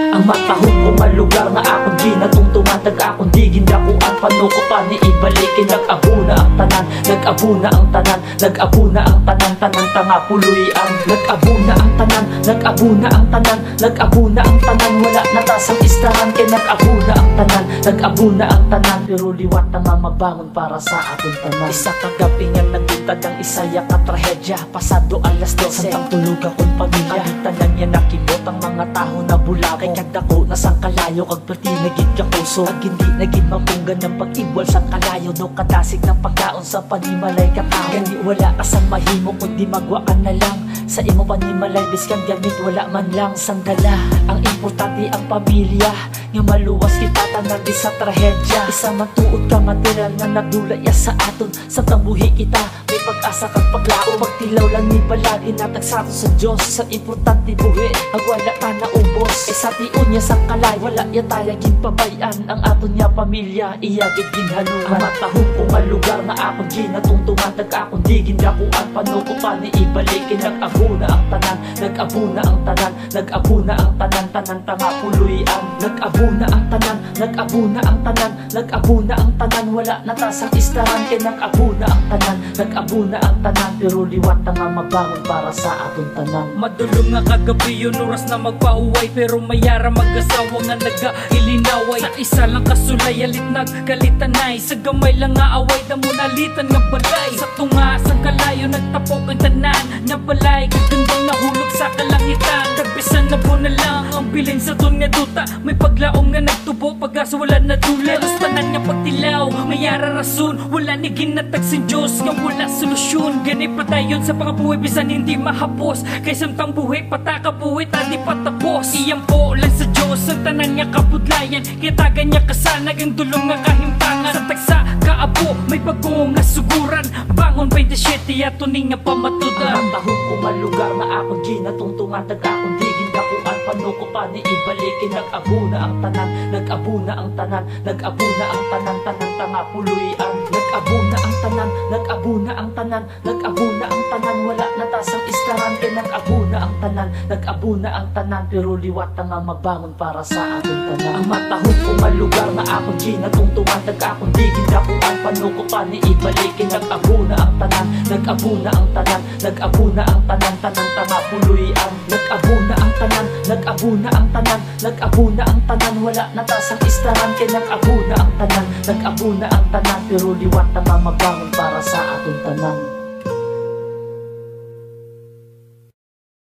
Ang matahong ko malugar na akong ginatungtungan, akong digin dakuan, panuko pa ni ibalikin. Nag-abo na ang tanan, nag-abo na ang tanan, nag-abo na ang tanan, tanan tanga puluyan. Nag-abo na ang tanan, nag-abo na ang tanan, nag-abo na ang tanan, wala natasang istahan. Kaya nag-abo na ang tanan, nag-abo na ang tanan, pero liwat na nga mabangon para sa atong tanan. Isa kagabi nga nagbuntad ang isaya ka trahedya, pasado alas 12 ang tulog akong pamilya. Tanan niya nakibot ang mga taho na bulako, kay kadako na sang kalayo kag perti nagid ka puso. Kag hindi nagid mapunggan ng pag-ibwal sang kalayo, no kadasig ng pagkaon sa panimalay ka tao. Gani wala ka sang mahimo kundi magwa ka na lang sa imo panimalay, biskan gamit wala man lang sang dala. Ang importante ang pamilya, nga maluwas kita tanan di sa trahedya. Isa matuod ka material nga nagdulaya sa aton, sa tambuhi kita may pag-asa kag paglao. Pagtilaw lang ni palagi natagsato sa Diyos, sa importante buhi ag wala ta na ubos. Sa tion niya sa kalay wala ya taya ginpabayan, ang aton niya pamilya iyagid ginhalungan. Ang matahong ko malugar na akong ginatungtungan, akong digin dakuan, panuko pa ni ibalikin. Nag-abo na ang tanan, nag-abo na ang tanan, nag-abo na ang tanan, tanan tanga puluyan. Nag-abo na ang tanan, nag-abo na ang tanan, nag-abo na ang tanan, wala natasang istahan. Kaya nag-abo na ang tanan, nag-abo na ang tanan, pero liwat na nga mabangon para sa aton tanan. Madulong nga kagabi yun, oras na magpauway, pero mayara mag-asawa nga nag-ilinaway. Sa isa lang kasulay, alit nagkalitanay, sa gamay lang nga away, damo nalitan nga balay. Sa tunga, sa kalayo, nagtapok ang tanan na balay, kagandang nahulog sa kalangitan. Tagbisan na po na lang ang bilin sa ton nga duta, may paglaong nga nagtubo, pag-asa wala na dula. Tanan nga pagtilaw, mayara rason, wala ni ginatag sin Diyos, nga wala solusyon. Gani pa dayon sa pangabuhay, bisan hindi mahapos, kay samtang buhay pataka buhay tadi patapos. Iyan po lang sa Diyos ang tanan nga kapudlayan, kaya taga niya kasanag ang dulong nga kahimtangan. Sa tagsa kaabo may bagong nga suguran, bangon 27 ato ni nga pamatudan. Ang matahong ko malugar na akong ginatungtungan, akong digin dakuan, panuko pa ni ibalikin. Nag-abo na ang tanan, nag-abo na ang tanan, nag-abo na ang tanan, tanan tanga puluyan. Nag-abo na ang tanan, nag-abo na ang tanan, nag-abo na ang tanan, wala natasang istahan. Kaya nag-abo na ang tanan, nag-abo na ang tanan, pero liwat na nga mabangon para sa aton tanan. Ang matahong ko malugar na akong ginatungtungan, akong digin dakuan, panuko pa ni ibalikin. Nag-abo na ang tanan, nag-abo na ang tanan, nag-abo na ang tanan, tanan tanga puluyan. Nag-abo na ang tanan, nag-abo na ang tanan, nag-abo na ang tanan, wala natasang istahan. Kaya nag-abo na ang tanan, nag-abo na ang tanan, pero liwat na nga mabangon para sa aton tanan.